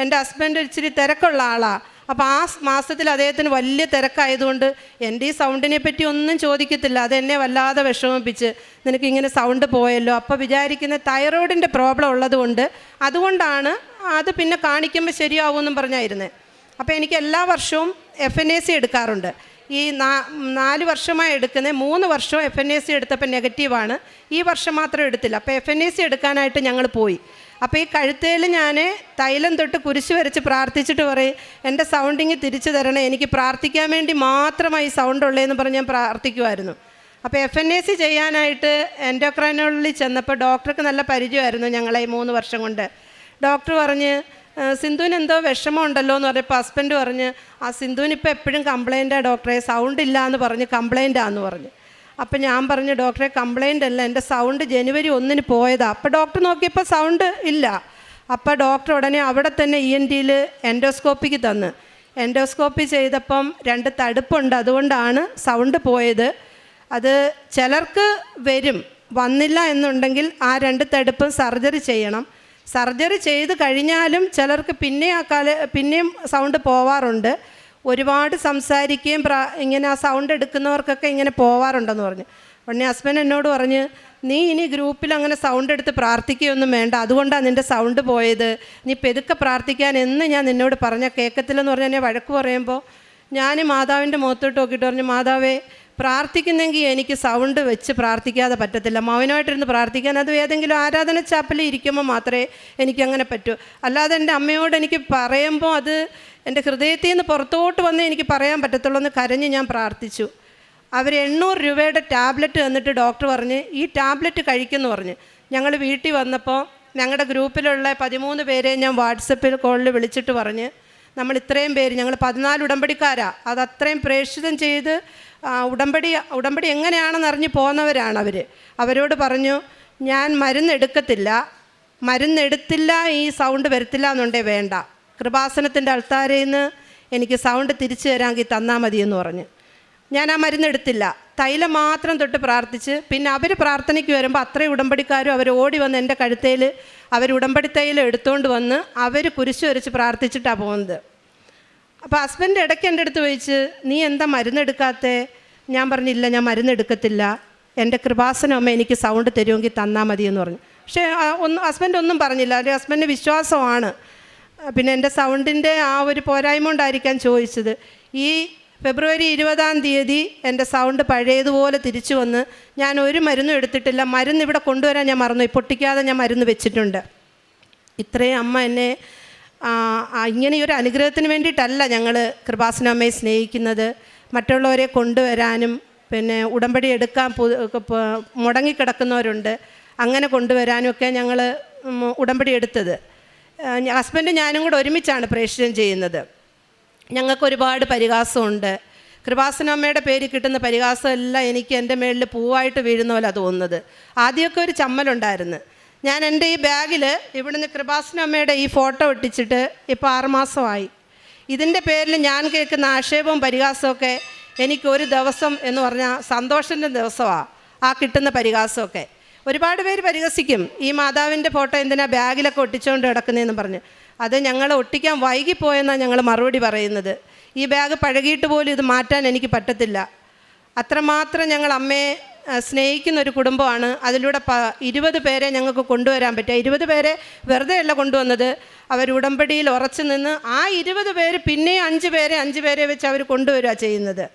എൻ്റെ ഹസ്ബൻഡ് ഇച്ചിരി തിരക്കുള്ള ആളാണ്. അപ്പോൾ ആ മാസത്തിൽ അദ്ദേഹത്തിന് വലിയ തിരക്കായതുകൊണ്ട് എൻ്റെ ഈ സൗണ്ടിനെ പറ്റി ഒന്നും ചോദിക്കത്തില്ല. അതെന്നെ വല്ലാതെ വിഷമിപ്പിച്ച്, നിനക്കിങ്ങനെ സൗണ്ട് പോയല്ലോ. അപ്പോൾ വിചാരിക്കുന്ന തൈറോയിഡിൻ്റെ പ്രോബ്ലം ഉള്ളതുകൊണ്ട് അതുകൊണ്ടാണ്, അത് പിന്നെ കാണിക്കുമ്പോൾ ശരിയാവുമെന്നും പറഞ്ഞായിരുന്നേ. അപ്പോൾ എനിക്ക് എല്ലാ വർഷവും FNAC എടുക്കാറുണ്ട്. ഈ 4 വർഷമായി എടുക്കുന്നത്. 3 വർഷം FNAC എടുത്തപ്പോൾ നെഗറ്റീവാണ്, ഈ വർഷം മാത്രം എടുത്തില്ല. അപ്പോൾ FNAC എടുക്കാനായിട്ട് ഞങ്ങൾ പോയി. അപ്പോൾ ഈ കഴുത്തേൽ ഞാൻ തൈലം തൊട്ട് കുരിശ് വരച്ച് പ്രാർത്ഥിച്ചിട്ട് പറയും, എൻ്റെ സൗണ്ടിങ് തിരിച്ചു തരണേ, എനിക്ക് പ്രാർത്ഥിക്കാൻ വേണ്ടി മാത്രമായി സൗണ്ട് ഉള്ളതെന്ന് പറഞ്ഞ് ഞാൻ പ്രാർത്ഥിക്കുമായിരുന്നു. അപ്പോൾ FNAC ചെയ്യാനായിട്ട് എൻഡോക്രൈനോളജിൽ ചെന്നപ്പോൾ ഡോക്ടർക്ക് നല്ല പരിചയമായിരുന്നു ഞങ്ങളെ 3 വർഷം കൊണ്ട്. ഡോക്ടർ പറഞ്ഞ്, സിന്ധുവിന് എന്തോ വിഷമം ഉണ്ടല്ലോ എന്ന് പറഞ്ഞപ്പോൾ ഹസ്ബൻഡ് പറഞ്ഞ്, ആ സിന്ധുവിന് ഇപ്പോൾ എപ്പോഴും കംപ്ലൈൻറ്റാണ് ഡോക്ടറെ, സൗണ്ട് ഇല്ല എന്ന് പറഞ്ഞ് കംപ്ലൈൻറ്റാന്ന് പറഞ്ഞു. അപ്പം ഞാൻ പറഞ്ഞു, ഡോക്ടറെ കംപ്ലൈൻ്റ് അല്ല, എൻ്റെ സൗണ്ട് ജനുവരി 1 പോയതാണ്. അപ്പോൾ ഡോക്ടർ നോക്കിയപ്പോൾ സൗണ്ട് ഇല്ല. അപ്പോൾ ഡോക്ടർ ഉടനെ അവിടെ തന്നെ ENTയിൽ എൻഡോസ്കോപ്പിക്ക് തന്ന്. എൻഡോസ്കോപ്പി ചെയ്തപ്പം 2 തടുപ്പുണ്ട്, അതുകൊണ്ടാണ് സൗണ്ട് പോയത്. അത് ചിലർക്ക് വന്നില്ല എന്നുണ്ടെങ്കിൽ ആ 2 തടുപ്പും സർജറി ചെയ്യണം. സർജറി ചെയ്ത് കഴിഞ്ഞാലും ചിലർക്ക് പിന്നെയും സൗണ്ട് പോവാറുണ്ട്. ഒരുപാട് സംസാരിക്കുകയും ഇങ്ങനെ ആ സൗണ്ട് എടുക്കുന്നവർക്കൊക്കെ ഇങ്ങനെ പോവാറുണ്ടെന്ന് പറഞ്ഞു. ഉടനെ ഹസ്ബൻഡ് എന്നോട് പറഞ്ഞ്, നീ ഇനി ഗ്രൂപ്പിൽ അങ്ങനെ സൗണ്ട് എടുത്ത് പ്രാർത്ഥിക്കുകയൊന്നും വേണ്ട, അതുകൊണ്ടാണ് നിൻ്റെ സൗണ്ട് പോയത്, നീ പെതുക്കെ പ്രാർത്ഥിക്കാൻ എന്ന് ഞാൻ നിന്നോട് പറഞ്ഞാൽ കേൾക്കത്തില്ലെന്ന് പറഞ്ഞാൽ എന്നെ വഴക്ക് പറയുമ്പോൾ ഞാൻ മാതാവിൻ്റെ മുഖത്തോട്ട് നോക്കിയിട്ട് പറഞ്ഞു, മാതാവേ, പ്രാർത്ഥിക്കുന്നെങ്കിൽ എനിക്ക് സൗണ്ട് വെച്ച് പ്രാർത്ഥിക്കാതെ പറ്റത്തില്ല, മൗനമായിട്ടിരുന്ന് പ്രാർത്ഥിക്കാൻ. അത് ഏതെങ്കിലും ആരാധന ചാപ്പലിൽ ഇരിക്കുമ്പോൾ മാത്രമേ എനിക്കങ്ങനെ പറ്റൂ. അല്ലാതെ എൻ്റെ അമ്മയോട് എനിക്ക് പറയുമ്പോൾ അത് എൻ്റെ ഹൃദയത്തിൽ നിന്ന് പുറത്തോട്ട് വന്നേ എനിക്ക് പറയാൻ പറ്റത്തുള്ളൂ എന്ന് കരഞ്ഞ് ഞാൻ പ്രാർത്ഥിച്ചു. അവർ 800 രൂപയുടെ ടാബ്ലറ്റ് തന്നിട്ട് ഡോക്ടർ പറഞ്ഞ്, ഈ ടാബ്ലറ്റ് കഴിക്കുമെന്ന് പറഞ്ഞ്. ഞങ്ങൾ വീട്ടിൽ വന്നപ്പോൾ ഞങ്ങളുടെ ഗ്രൂപ്പിലുള്ള 13 പേരെ ഞാൻ വാട്സപ്പിൽ കോളിൽ വിളിച്ചിട്ട് പറഞ്ഞ്, നമ്മൾ ഇത്രയും പേര്, ഞങ്ങൾ 14 ഉടമ്പടിക്കാരാണ്, അത് അത്രയും പ്രേക്ഷിതം ചെയ്ത് ഉടമ്പടി എങ്ങനെയാണെന്ന് അറിഞ്ഞ് പോകുന്നവരാണ് അവരോട് പറഞ്ഞു, ഞാൻ മരുന്നെടുത്തില്ല, ഈ സൗണ്ട് വരത്തില്ല എന്നുണ്ടേ വേണ്ട, കൃപാസനത്തിൻ്റെ അൾത്താരയിൽ നിന്ന് എനിക്ക് സൗണ്ട് തിരിച്ചു തരാമെങ്കിൽ തന്നാൽ മതിയെന്ന് പറഞ്ഞ്. ഞാൻ ആ മരുന്നെടുത്തില്ല, തൈലം മാത്രം തൊട്ട് പ്രാർത്ഥിച്ച്. പിന്നെ അവർ പ്രാർത്ഥനയ്ക്ക് വരുമ്പോൾ അത്രയും ഉടമ്പടിക്കാരും അവർ ഓടി വന്ന് എൻ്റെ കഴുത്തേൽ അവർ ഉടമ്പടി തൈലം എടുത്തുകൊണ്ട് വന്ന് അവർ കുരിശ് വരച്ച് പ്രാർത്ഥിച്ചിട്ടാണ് പോകുന്നത്. അപ്പോൾ ഹസ്ബൻഡ് ഇടയ്ക്ക് എൻ്റെ അടുത്ത് ചോദിച്ച്, നീ എന്താ മരുന്നെടുക്കാത്തേ? ഞാൻ പറഞ്ഞില്ല, ഞാൻ മരുന്നെടുക്കത്തില്ല, എൻ്റെ കൃപാസനം അമ്മ എനിക്ക് സൗണ്ട് തരുമെങ്കിൽ തന്നാൽ മതിയെന്ന് പറഞ്ഞു. പക്ഷേ ഹസ്ബൻഡ് ഒന്നും പറഞ്ഞില്ല. എൻ്റെ ഹസ്ബൻഡിന് വിശ്വാസമാണ്. പിന്നെ എൻ്റെ സൗണ്ടിൻ്റെ ആ ഒരു പോരായ്മ കൊണ്ടായിരിക്കാൻ ചോദിച്ചത്. ഈ ഫെബ്രുവരി 20-ാം തീയതി എൻ്റെ സൗണ്ട് പഴയതുപോലെ തിരിച്ചു വന്ന് ഞാൻ ഒരു മരുന്നും എടുത്തിട്ടില്ല. മരുന്ന് ഇവിടെ കൊണ്ടുവരാൻ ഞാൻ മറന്നുപോയി, പൊട്ടിക്കാതെ ഞാൻ മരുന്ന് വെച്ചിട്ടുണ്ട്. ഇത്രയും അമ്മ എന്നെ ഇങ്ങനെയൊരു അനുഗ്രഹത്തിന് വേണ്ടിയിട്ടല്ല ഞങ്ങൾ കൃപാസന അമ്മയെ സ്നേഹിക്കുന്നത്, മറ്റുള്ളവരെ കൊണ്ടുവരാനും പിന്നെ ഉടമ്പടി എടുക്കാൻ മുടങ്ങിക്കിടക്കുന്നവരുണ്ട്, അങ്ങനെ കൊണ്ടുവരാനും ഒക്കെ ഞങ്ങൾ ഉടമ്പടി എടുത്തത്. ഹസ്ബൻഡ് ഞാനും കൂടെ ഒരുമിച്ചാണ് പ്രേക്ഷിതം ചെയ്യുന്നത്. ഞങ്ങൾക്ക് ഒരുപാട് പരിഹാസമുണ്ട്. കൃപാസനമ്മയുടെ പേര് കിട്ടുന്ന പരിഹാസമെല്ലാം എനിക്ക് എൻ്റെ മേളിൽ പൂവായിട്ട് വീഴുന്ന പോലെ തോന്നുന്നത്. ആദ്യമൊക്കെ ഒരു ചമ്മലുണ്ടായിരുന്നു. ഞാൻ എൻ്റെ ഈ ബാഗിൽ ഇവിടുന്ന് കൃപാസനമ്മയുടെ ഈ ഫോട്ടോ ഒട്ടിച്ചിട്ട് ഇപ്പോൾ 6 മാസമായി. ഇതിൻ്റെ പേരിൽ ഞാൻ കേൾക്കുന്ന ആക്ഷേപവും പരിഹാസമൊക്കെ എനിക്കൊരു ദിവസം എന്ന് പറഞ്ഞാൽ സന്തോഷത്തിൻ്റെ ദിവസമാണ് ആ കിട്ടുന്ന പരിഹാസമൊക്കെ. ഒരുപാട് പേര് പരിഹസിക്കും, ഈ മാതാവിൻ്റെ ഫോട്ടോ എന്തിനാ ബാഗിലൊക്കെ ഒട്ടിച്ചുകൊണ്ട് കിടക്കുന്നതെന്ന് പറഞ്ഞ്. അത് ഞങ്ങൾ ഒട്ടിക്കാൻ വൈകിപ്പോയെന്നാണ് ഞങ്ങൾ മറുപടി പറയുന്നത്. ഈ ബാഗ് പഴകിയിട്ട് പോലും ഇത് മാറ്റാൻ എനിക്ക് പറ്റത്തില്ല. അത്രമാത്രം ഞങ്ങൾ അമ്മയെ സ്നേഹിക്കുന്ന ഒരു കുടുംബമാണ്. അതിലൂടെ 20 പേരെ ഞങ്ങൾക്ക് കൊണ്ടുവരാൻ പറ്റുക. 20 പേരെ വെറുതെ അല്ല കൊണ്ടുവന്നത്, അവർ ഉടമ്പടിയിൽ ഉറച്ചു നിന്ന് ആ 20 പേര് പിന്നെയും 5 പേരെ വെച്ച് അവർ കൊണ്ടുവരിക ചെയ്യുന്നത്.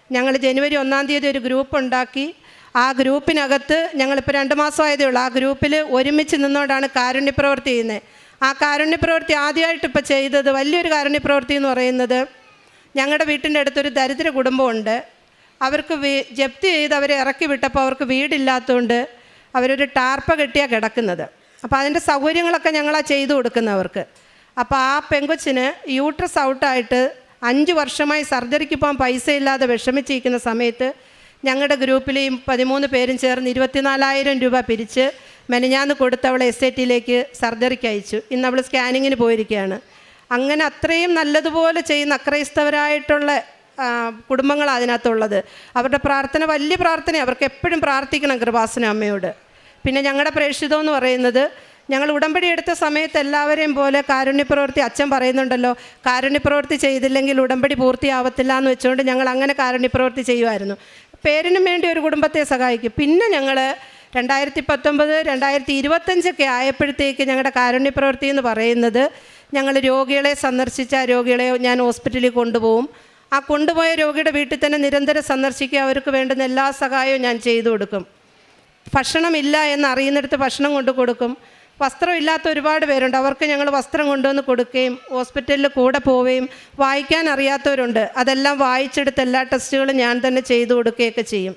ഞങ്ങൾ ജനുവരി 1-ാം തീയതി ഒരു ഗ്രൂപ്പ് ഉണ്ടാക്കി. ആ ഗ്രൂപ്പിനകത്ത് ഞങ്ങളിപ്പോൾ 2 മാസമായതേ ഉള്ളൂ. ആ ഗ്രൂപ്പിൽ ഒരുമിച്ച് നിന്നുകൊണ്ടാണ് കാരുണ്യപ്രവൃത്തി ചെയ്യുന്നത്. ആ കാരുണ്യപ്രവൃത്തി ആദ്യമായിട്ട് ഇപ്പോൾ ചെയ്തത് വലിയൊരു കാരുണ്യപ്രവൃത്തി എന്ന് പറയുന്നത്, ഞങ്ങളുടെ വീട്ടിൻ്റെ അടുത്തൊരു ദരിദ്ര കുടുംബമുണ്ട്. അവർക്ക് ജപ്തി ചെയ്ത് അവരെ ഇറക്കി വിട്ടപ്പോൾ അവർക്ക് വീടില്ലാത്തതുകൊണ്ട് അവരൊരു ടാർപ്പ കെട്ടിയാണ് കിടക്കുന്നത്. അപ്പോൾ അതിൻ്റെ സൗകര്യങ്ങളൊക്കെ ഞങ്ങളാണ് ചെയ്തു കൊടുക്കുന്നവർക്ക്. അപ്പോൾ ആ പെങ്കൊച്ചിന് യൂട്രസ് ഔട്ടായിട്ട് 5 വർഷമായി സർജറിക്ക് പോകാൻ പൈസ ഇല്ലാതെ വിഷമിച്ചിരിക്കുന്ന സമയത്ത് ഞങ്ങളുടെ ഗ്രൂപ്പിൽ 13 പേരും ചേർന്ന് 24,000 രൂപ പിരിച്ച് മെനഞ്ഞാന്ന് കൊടുത്ത് അവളെ SAT-യിലേക്ക് സർജറിക്ക് അയച്ചു. ഇന്ന് അവൾ സ്കാനിങ്ങിന് പോയിരിക്കുകയാണ്. അങ്ങനെ അത്രയും നല്ലതുപോലെ ചെയ്യുന്ന അക്രൈസ്തവരായിട്ടുള്ള കുടുംബങ്ങളാണ് അതിനകത്തുള്ളത്. അവരുടെ പ്രാർത്ഥന വലിയ പ്രാർത്ഥന, അവർക്ക് എപ്പോഴും പ്രാർത്ഥിക്കണം കൃപാസന അമ്മയോട്. പിന്നെ ഞങ്ങളുടെ പ്രേക്ഷിതം എന്ന് പറയുന്നത്, ഞങ്ങൾ ഉടമ്പടി എടുത്ത സമയത്ത് എല്ലാവരെയും പോലെ കാരുണ്യപ്രവൃത്തി, അച്ഛൻ പറയുന്നുണ്ടല്ലോ കാരുണ്യപ്രവൃത്തി ചെയ്തില്ലെങ്കിൽ ഉടമ്പടി പൂർത്തിയാവത്തില്ല എന്ന് വെച്ചുകൊണ്ട് ഞങ്ങൾ അങ്ങനെ കാരുണ്യപ്രവൃത്തി ചെയ്യുമായിരുന്നു. പേരിനും വേണ്ടി ഒരു കുടുംബത്തെ സഹായിക്കും. പിന്നെ ഞങ്ങൾ 2019, 2025 ആയപ്പോഴത്തേക്ക് ഞങ്ങളുടെ കാരുണ്യപ്രവൃത്തി എന്ന് പറയുന്നത്, ഞങ്ങൾ രോഗികളെ സന്ദർശിച്ച രോഗികളെ ഞാൻ ഹോസ്പിറ്റലിൽ കൊണ്ടുപോകും. ആ കൊണ്ടുപോയ രോഗിയുടെ വീട്ടിൽ തന്നെ നിരന്തരം സന്ദർശിക്കുക, അവർക്ക് വേണ്ടുന്ന എല്ലാ സഹായവും ഞാൻ ചെയ്തു കൊടുക്കും. ഭക്ഷണമില്ല എന്നറിയുന്നിടത്ത് ഭക്ഷണം കൊണ്ടു കൊടുക്കും. വസ്ത്രമില്ലാത്ത ഒരുപാട് പേരുണ്ട്, അവർക്ക് ഞങ്ങൾ വസ്ത്രം കൊണ്ടുവന്ന് കൊടുക്കുകയും ഹോസ്പിറ്റലിൽ കൂടെ പോവുകയും, വായിക്കാൻ അറിയാത്തവരുണ്ട്, അതെല്ലാം വായിച്ചെടുത്ത് എല്ലാ ടെസ്റ്റുകളും ഞാൻ തന്നെ ചെയ്തു കൊടുക്കുകയൊക്കെ ചെയ്യും.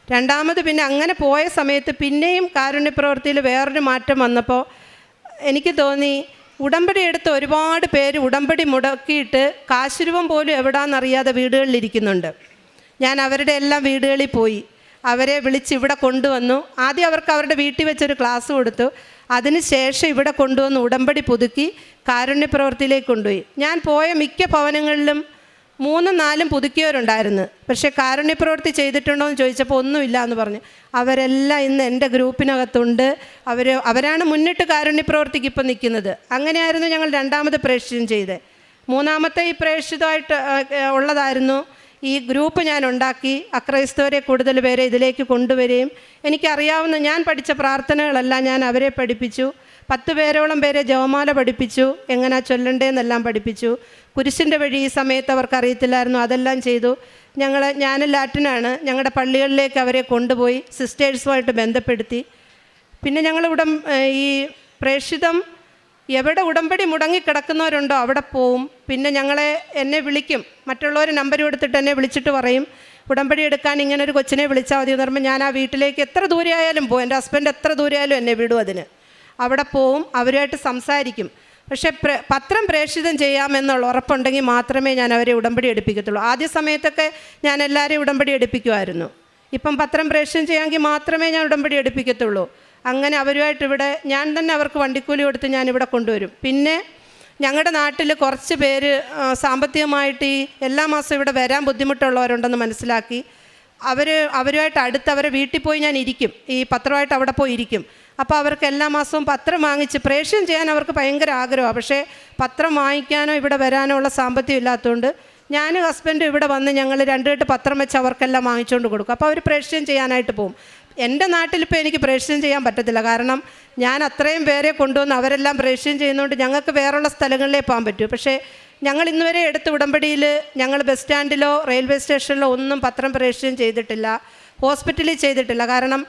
രണ്ടാമത് പിന്നെ അങ്ങനെ പോയ സമയത്ത് പിന്നെയും കാരുണ്യപ്രവൃത്തിയിൽ വേറൊരു മാറ്റം വന്നപ്പോൾ എനിക്ക് തോന്നി, ഉടമ്പടി എടുത്ത് ഒരുപാട് പേര് ഉടമ്പടി മുടക്കിയിട്ട് കാശുരൂപം പോലും എവിടാന്നറിയാതെ വീടുകളിലിരിക്കുന്നുണ്ട്. ഞാൻ അവരുടെ എല്ലാം വീടുകളിൽ പോയി അവരെ വിളിച്ച് ഇവിടെ കൊണ്ടുവന്നു. ആദ്യം അവർക്ക് അവരുടെ വീട്ടിൽ വെച്ചൊരു ക്ലാസ് കൊടുത്തു. അതിനുശേഷം ഇവിടെ കൊണ്ടുവന്ന് ഉടമ്പടി പുതുക്കി കാരുണ്യപ്രവൃത്തിയിലേക്ക് കൊണ്ടുപോയി. ഞാൻ പോയ മിക്ക ഭവനങ്ങളിലും 3-4 പുതുക്കിയവരുണ്ടായിരുന്നു. പക്ഷേ കാരുണ്യപ്രവൃത്തി ചെയ്തിട്ടുണ്ടോ എന്ന് ചോദിച്ചപ്പോൾ ഒന്നുമില്ല എന്ന് പറഞ്ഞു. അവരെല്ലാം ഇന്ന് എൻ്റെ ഗ്രൂപ്പിനകത്തുണ്ട്. അവരാണ് മുന്നിട്ട് കാരുണ്യപ്രവൃത്തിക്ക് ഇപ്പം നിൽക്കുന്നത്. അങ്ങനെയായിരുന്നു ഞങ്ങൾ രണ്ടാമത് പ്രേക്ഷിതം ചെയ്തത്. മൂന്നാമത്തെ ഈ പ്രേക്ഷിതമായിട്ട് ഉള്ളതായിരുന്നു ഈ ഗ്രൂപ്പ് ഞാൻ ഉണ്ടാക്കി അക്രൈസ്തവരെ കൂടുതൽ പേരെ ഇതിലേക്ക് കൊണ്ടുവരികയും എനിക്കറിയാവുന്ന ഞാൻ പഠിച്ച പ്രാർത്ഥനകളെല്ലാം ഞാൻ അവരെ പഠിപ്പിച്ചു. 10 പേരോളം പേരെ ജപമാല പഠിപ്പിച്ചു, എങ്ങനെ ചൊല്ലണ്ടേന്നെല്ലാം പഠിപ്പിച്ചു. കുരിശിൻ്റെ വഴി ഈ സമയത്ത് അവർക്ക് അറിയത്തില്ലായിരുന്നു, അതെല്ലാം ചെയ്തു. ഞാൻ ലാറ്റിനാണ്, ഞങ്ങളുടെ പള്ളികളിലേക്ക് അവരെ കൊണ്ടുപോയി സിസ്റ്റേഴ്സുമായിട്ട് ബന്ധപ്പെടുത്തി. പിന്നെ ഞങ്ങളിവിടെ ഈ പ്രേക്ഷിതം എവിടെ ഉടമ്പടി മുടങ്ങിക്കിടക്കുന്നവരുണ്ടോ അവിടെ പോവും. പിന്നെ എന്നെ വിളിക്കും, മറ്റുള്ളവർ നമ്പർ കൊടുത്തിട്ട് എന്നെ വിളിച്ചിട്ട് പറയും ഉടമ്പടി എടുക്കാൻ ഇങ്ങനൊരു കൊച്ചിനെ വിളിച്ചാൽ മതി എന്ന് പറയുമ്പോൾ ഞാൻ ആ വീട്ടിലേക്ക് എത്ര ദൂരെ ആയാലും പോകും. എൻ്റെ ഹസ്ബൻഡ് എത്ര ദൂരെ ആയാലും എന്നെ വിടും അതിന്. അവിടെ പോവും, അവരുമായിട്ട് സംസാരിക്കും. പക്ഷേ പത്രം പ്രേക്ഷിതം ചെയ്യാമെന്നുള്ള ഉറപ്പുണ്ടെങ്കിൽ മാത്രമേ ഞാൻ അവരെ ഉടമ്പടി എടുപ്പിക്കത്തുള്ളൂ. ആദ്യ സമയത്തൊക്കെ ഞാൻ എല്ലാവരെയും ഉടമ്പടി എടുപ്പിക്കുമായിരുന്നു. ഇപ്പം പത്രം പ്രേക്ഷിതം ചെയ്യാമെങ്കിൽ മാത്രമേ ഞാൻ ഉടമ്പടി എടുപ്പിക്കത്തുള്ളൂ. അങ്ങനെ അവരുമായിട്ട് ഇവിടെ ഞാൻ തന്നെ അവർക്ക് വണ്ടിക്കൂലി കൊടുത്ത് ഞാനിവിടെ കൊണ്ടുവരും. പിന്നെ ഞങ്ങളുടെ നാട്ടിൽ കുറച്ച് പേര് സാമ്പത്തികമായിട്ട് ഈ എല്ലാ മാസവും ഇവിടെ വരാൻ ബുദ്ധിമുട്ടുള്ളവരുണ്ടെന്ന് മനസ്സിലാക്കി അവരുമായിട്ട് അടുത്ത് അവരെ വീട്ടിൽ പോയി ഞാൻ ഇരിക്കും, ഈ പത്രമായിട്ട് അവിടെ പോയി ഇരിക്കും. അപ്പോൾ അവർക്ക് എല്ലാ മാസവും പത്രം വാങ്ങിച്ച് പ്രേക്ഷിതം ചെയ്യാൻ അവർക്ക് ഭയങ്കര ആഗ്രഹമാണ്. പക്ഷേ പത്രം വാങ്ങിക്കാനോ ഇവിടെ വരാനോ ഉള്ള സാമ്പത്തികം ഇല്ലാത്തതുകൊണ്ട് ഞാൻ ഹസ്ബൻഡ് ഇവിടെ വന്ന് ഞങ്ങൾ 2 കെട്ട് പത്രം വെച്ച് അവർക്കെല്ലാം വാങ്ങിച്ചുകൊണ്ട് കൊടുക്കും. അപ്പോൾ അവർ പ്രേക്ഷിതം ചെയ്യാനായിട്ട് പോകും. എൻ്റെ നാട്ടിലിപ്പോൾ എനിക്ക് പ്രേക്ഷിതം ചെയ്യാൻ പറ്റത്തില്ല, കാരണം ഞാൻ അത്രയും പേരെ കൊണ്ടുവന്ന് അവരെല്ലാം പ്രേക്ഷിതം ചെയ്യുന്നതുകൊണ്ട് ഞങ്ങൾക്ക് വേറെയുള്ള സ്ഥലങ്ങളിലേ പോകാൻ പറ്റൂ. പക്ഷേ ഞങ്ങൾ ഇന്നുവരെ എടുത്ത ഉടമ്പടിയിൽ ഞങ്ങൾ ബസ് സ്റ്റാൻഡിലോ റെയിൽവേ സ്റ്റേഷനിലോ ഒന്നും പത്രം പ്രേക്ഷിതം ചെയ്തിട്ടില്ല, ഹോസ്പിറ്റലിൽ ചെയ്തിട്ടില്ല. കാരണം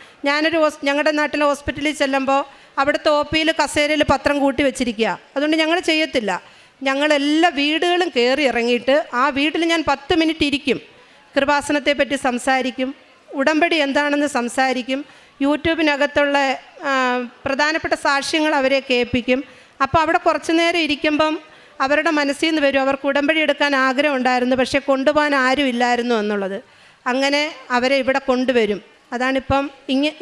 ഞങ്ങളുടെ നാട്ടിലെ ഹോസ്പിറ്റലിൽ ചെല്ലുമ്പോൾ അവിടുത്തെ OP-യിൽ കസേരയിൽ പത്രം കൂട്ടി വെച്ചിരിക്കുക, അതുകൊണ്ട് ഞങ്ങൾ ചെയ്യത്തില്ല. ഞങ്ങളെല്ലാ വീടുകളും കയറി ഇറങ്ങിയിട്ട് ആ വീട്ടിൽ ഞാൻ 10 മിനിറ്റ് ഇരിക്കും, കൃപാസനത്തെ പറ്റി സംസാരിക്കും, ഉടമ്പടി എന്താണെന്ന് സംസാരിക്കും, യൂട്യൂബിനകത്തുള്ള പ്രധാനപ്പെട്ട സാക്ഷ്യങ്ങൾ അവരെ കേൾപ്പിക്കും. അപ്പോൾ അവിടെ കുറച്ച് നേരം ഇരിക്കുമ്പം അവരുടെ മനസ്സിൽ നിന്ന് വരും അവർക്ക് ഉടമ്പടി എടുക്കാൻ ആഗ്രഹം ഉണ്ടായിരുന്നു, പക്ഷേ കൊണ്ടുപോകാൻ ആരും ഇല്ലായിരുന്നു എന്നുള്ളത്. അങ്ങനെ അവരെ ഇവിടെ കൊണ്ടുവരും. അതാണിപ്പം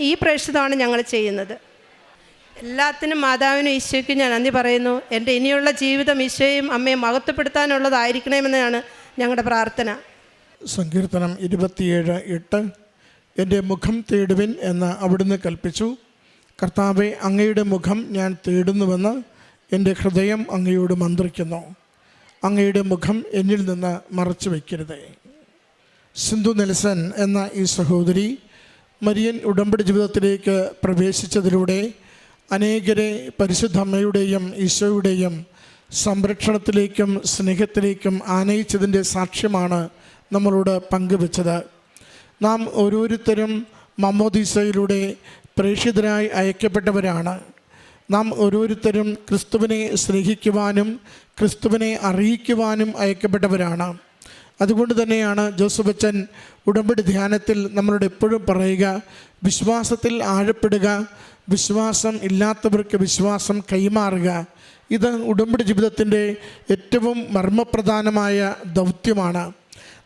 ഈ പ്രേക്ഷിതമാണ് ഞങ്ങൾ ചെയ്യുന്നത്. എല്ലാത്തിനും മാതാവിനും ഈശോയ്ക്കും ഞാൻ നന്ദി പറയുന്നു. എൻ്റെ ഇനിയുള്ള ജീവിതം ഈശോയും അമ്മയും മഹത്വപ്പെടുത്താനുള്ളതായിരിക്കണമെന്നാണ് ഞങ്ങളുടെ പ്രാർത്ഥന. സങ്കീർത്തനം 27:8 എൻ്റെ മുഖം തേടുവിൻ എന്ന് അവിടുന്ന് കൽപ്പിച്ചു. കർത്താവെ, അങ്ങയുടെ മുഖം ഞാൻ തേടുന്നുവെന്ന് എൻ്റെ ഹൃദയം അങ്ങയോട് മന്ത്രിക്കുന്നു. അങ്ങയുടെ മുഖം എന്നിൽ നിന്ന് മറച്ചു വയ്ക്കരുതേ. സിന്ധു നെൽസൺ എന്ന ഈ സഹോദരി മരിയൻ ഉടമ്പടി ജീവിതത്തിലേക്ക് പ്രവേശിച്ചതിലൂടെ അനേകരെ പരിശുദ്ധ അമ്മയുടെയും ഈശോയുടെയും സംരക്ഷണത്തിലേക്കും സ്നേഹത്തിലേക്കും ആനയിച്ചതിൻ്റെ സാക്ഷ്യമാണ് നമ്മളോട് പങ്കുവച്ചത്. നാം ഓരോരുത്തരും മാമോദീസയിലൂടെ പ്രേക്ഷിതരായി അയക്കപ്പെട്ടവരാണ്. നാം ഓരോരുത്തരും ക്രിസ്തുവിനെ സ്നേഹിക്കുവാനും ക്രിസ്തുവിനെ അറിയിക്കുവാനും അയക്കപ്പെട്ടവരാണ്. അതുകൊണ്ട് തന്നെയാണ് ജോസഫ് അച്ഛൻ ഉടമ്പടി ധ്യാനത്തിൽ നമ്മളോട് എപ്പോഴും പറയുക, വിശ്വാസത്തിൽ ആഴപ്പെടുക, വിശ്വാസം ഇല്ലാത്തവർക്ക് വിശ്വാസം കൈമാറുക. ഇത് ഉടമ്പടി ജീവിതത്തിൻ്റെ ഏറ്റവും മർമ്മപ്രധാനമായ ദൗത്യമാണ്.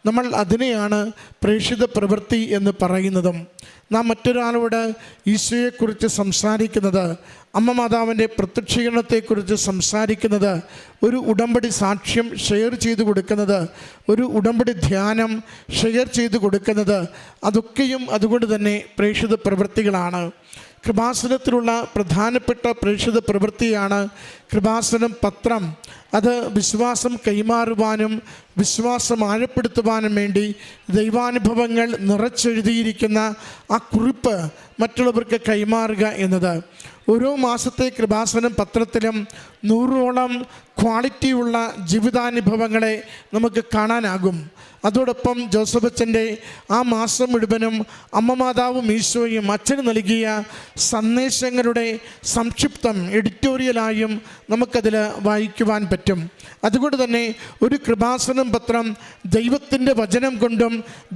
നമ്മൾ അതിനെയാണ് പ്രേക്ഷിത പ്രവൃത്തി എന്ന് പറയുന്നതും. നാം മറ്റൊരാളോട് ഈശോയെക്കുറിച്ച് സംസാരിക്കുന്നത്, അമ്മ മാതാവിൻ്റെ പ്രത്യക്ഷീകരണത്തെക്കുറിച്ച് സംസാരിക്കുന്നത്, ഒരു ഉടമ്പടി സാക്ഷ്യം ഷെയർ ചെയ്തു കൊടുക്കുന്നത്, ഒരു ഉടമ്പടി ധ്യാനം ഷെയർ ചെയ്തു കൊടുക്കുന്നത്, അതൊക്കെയും അതുകൊണ്ട് തന്നെ പ്രേക്ഷിത പ്രവൃത്തികളാണ്. കൃപാസനത്തിലുള്ള പ്രധാനപ്പെട്ട പ്രേക്ഷിത പ്രവൃത്തിയാണ് കൃപാസനം പത്രം. അത് വിശ്വാസം കൈമാറുവാനും വിശ്വാസം ആഴപ്പെടുത്തുവാനും വേണ്ടി ദൈവാനുഭവങ്ങൾ നിറച്ചെഴുതിയിരിക്കുന്ന ആ കുറിപ്പ് മറ്റുള്ളവർക്ക് കൈമാറുക എന്നത്. ഓരോ മാസത്തെ കൃപാസനം പത്രത്തിലും 100ഓളം ക്വാളിറ്റിയുള്ള ജീവിതാനുഭവങ്ങളെ നമുക്ക് കാണാനാകും. അതോടൊപ്പം ജോസഫ് അച്ഛൻ്റെ ആ മാസം മുഴുവനും അമ്മ മാതാവും ഈശോയും അച്ഛന് നൽകിയ സന്ദേശങ്ങളുടെ സംക്ഷിപ്തം എഡിറ്റോറിയലായും നമുക്കതിൽ വായിക്കുവാൻ പറ്റും. അതുകൊണ്ട് തന്നെ ഒരു കൃപാസനം പത്രം ദൈവത്തിൻ്റെ വചനം കൊണ്ടും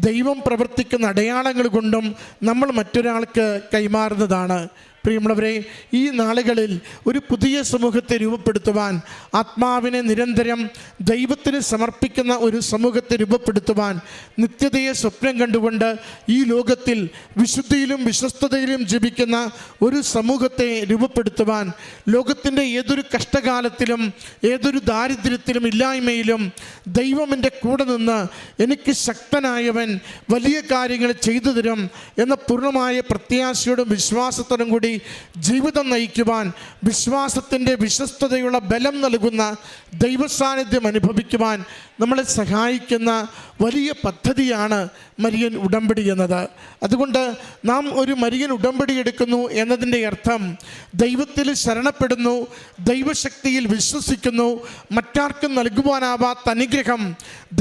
ദൈവം പ്രവർത്തിക്കുന്ന അടയാളങ്ങൾ കൊണ്ടും നമ്മൾ മറ്റൊരാൾക്ക് കൈമാറുന്നതാണ്. പ്രിയമുള്ളവരെ, ഈ നാളുകളിൽ ഒരു പുതിയ സമൂഹത്തെ രൂപപ്പെടുത്തുവാൻ, ആത്മാവിനെ നിരന്തരം ദൈവത്തിന് സമർപ്പിക്കുന്ന ഒരു സമൂഹത്തെ രൂപപ്പെടുത്തുവാൻ, നിത്യതയെ സ്വപ്നം കണ്ടുകൊണ്ട് ഈ ലോകത്തിൽ വിശുദ്ധിയിലും വിശ്വസ്തതയിലും ജീവിക്കുന്ന ഒരു സമൂഹത്തെ രൂപപ്പെടുത്തുവാൻ, ലോകത്തിൻ്റെ ഏതൊരു കഷ്ടകാലത്തിലും ഏതൊരു ദാരിദ്ര്യത്തിലും ഇല്ലായ്മയിലും ദൈവം എൻ്റെ കൂടെ നിന്ന് എനിക്ക് ശക്തനായവൻ വലിയ കാര്യങ്ങൾ ചെയ്തു തരും എന്ന പൂർണ്ണമായ പ്രത്യാശയോടും വിശ്വാസത്തോടും കൂടി ജീവിതം നയിക്കുവാൻ, വിശ്വാസത്തിൻ്റെ വിശ്വസ്തതയുള്ള ബലം നൽകുന്ന ദൈവസാന്നിധ്യം അനുഭവിക്കുവാൻ നമ്മളെ സഹായിക്കുന്ന വലിയ പദ്ധതിയാണ് മരിയൻ ഉടമ്പടി എന്നത്. അതുകൊണ്ട് നാം ഒരു മരിയൻ ഉടമ്പടി എടുക്കുന്നു എന്നതിൻ്റെ അർത്ഥം ദൈവത്തിൽ ശരണപ്പെടുന്നു, ദൈവശക്തിയിൽ വിശ്വസിക്കുന്നു, മറ്റാർക്കും നൽകുവാനാവാത്ത അനുഗ്രഹം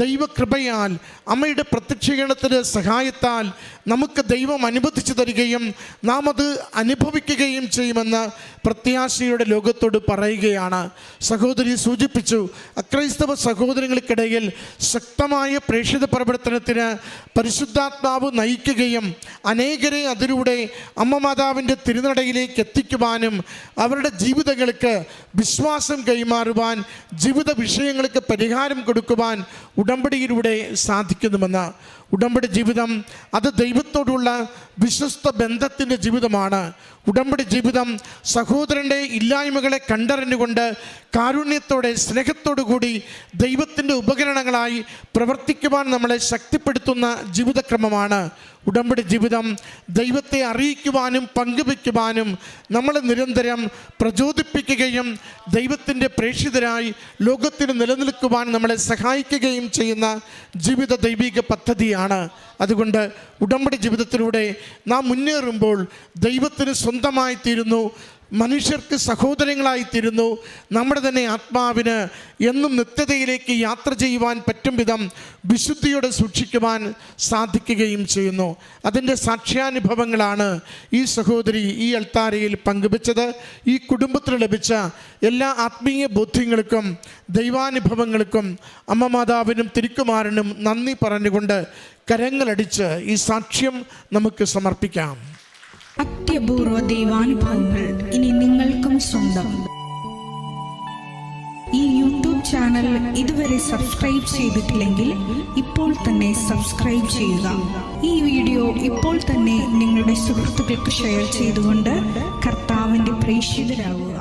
ദൈവകൃപയാൽ അമ്മയുടെ പ്രത്യക്ഷീകരണത്തിൻ്റെ സഹായത്താൽ നമുക്ക് ദൈവം അനുവദിച്ചു തരികയും നാം അത് അനുഭവിക്കുകയും ചെയ്യുമെന്ന് പ്രത്യാശയുടെ ലോകത്തോട് പറയുകയാണ്. സഹോദരി സൂചിപ്പിച്ചു, അക്രൈസ്തവ സഹോദരങ്ങൾക്കിടയിൽ ശക്തമായ പ്രേക്ഷിത പ്രവർത്തനത്തിന് പരിശുദ്ധാത്മാവ് നയിക്കുകയും അനേകരെ അതിലൂടെ അമ്മ മാതാവിൻ്റെ തിരുനടയിലേക്ക് എത്തിക്കുവാനും അവരുടെ ജീവിതങ്ങൾക്ക് വിശ്വാസം കൈമാറുവാൻ, ജീവിത വിഷയങ്ങൾക്ക് പരിഹാരം കൊടുക്കുവാൻ ഉടമ്പടിയിലൂടെ സാധിക്കുന്നുവെന്ന്. ഉടമ്പടി ജീവിതം അത് ദൈവത്തോടുള്ള വിശ്വസ്ത ബന്ധത്തിൻ്റെ ജീവിതമാണ്. ഉടമ്പടി ജീവിതം സഹോദരൻ്റെ ഇല്ലായ്മകളെ കണ്ടറിഞ്ഞുകൊണ്ട് കാരുണ്യത്തോടെ സ്നേഹത്തോടു കൂടി ദൈവത്തിൻ്റെ ഉപകരണങ്ങളായി പ്രവർത്തിക്കുവാൻ നമ്മളെ ശക്തിപ്പെടുത്തുന്ന ജീവിതക്രമമാണ്. ഉടമ്പടി ജീവിതം ദൈവത്തെ അറിയിക്കുവാനും പങ്കുവയ്ക്കുവാനും നമ്മളെ നിരന്തരം പ്രചോദിപ്പിക്കുകയും ദൈവത്തിൻ്റെ പ്രേക്ഷിതരായി ലോകത്തിന് നിലനിൽക്കുവാൻ നമ്മളെ സഹായിക്കുകയും ചെയ്യുന്ന ജീവിത ദൈവിക പദ്ധതിയാണ്. അതുകൊണ്ട് ഉടമ്പടി ജീവിതത്തിലൂടെ നാം മുന്നേറുമ്പോൾ ദൈവത്തിന് സ്വന്തമായി തീരുന്നു, മനുഷ്യർക്ക് സഹോദരങ്ങളായിത്തീരുന്നു. നമ്മുടെ തന്നെ ആത്മാവിന് എന്നും നിത്യതയിലേക്ക് യാത്ര ചെയ്യുവാൻ പറ്റും വിധം വിശുദ്ധിയോടെ സൂക്ഷിക്കുവാൻ സാധിക്കുകയും ചെയ്യുന്നു. അതിൻ്റെ സാക്ഷ്യാനുഭവങ്ങളാണ് ഈ സഹോദരി ഈ അൾത്താരയിൽ പങ്കുവച്ചത്. ഈ കുടുംബത്തിന് ലഭിച്ച എല്ലാ ആത്മീയ ബോധ്യങ്ങൾക്കും ദൈവാനുഭവങ്ങൾക്കും അമ്മ മാതാവിനും തിരുക്കുമാരനും നന്ദി പറഞ്ഞുകൊണ്ട് കരങ്ങളടിച്ച് ഈ സാക്ഷ്യം നമുക്ക് സമർപ്പിക്കാം. അത്യപൂർവ ദൈവാനുഭവങ്ങൾ ഇനി നിങ്ങൾക്കും സ്വന്തം. ഈ യൂട്യൂബ് ചാനൽ ഇതുവരെ സബ്സ്ക്രൈബ് ചെയ്തിട്ടില്ലെങ്കിൽ ഇപ്പോൾ തന്നെ സബ്സ്ക്രൈബ് ചെയ്യുക. ഈ വീഡിയോ ഇപ്പോൾ തന്നെ നിങ്ങളുടെ സുഹൃത്തുക്കൾക്ക് ഷെയർ ചെയ്തുകൊണ്ട് കർത്താവിൻ്റെ പ്രേക്ഷിതരാകുക.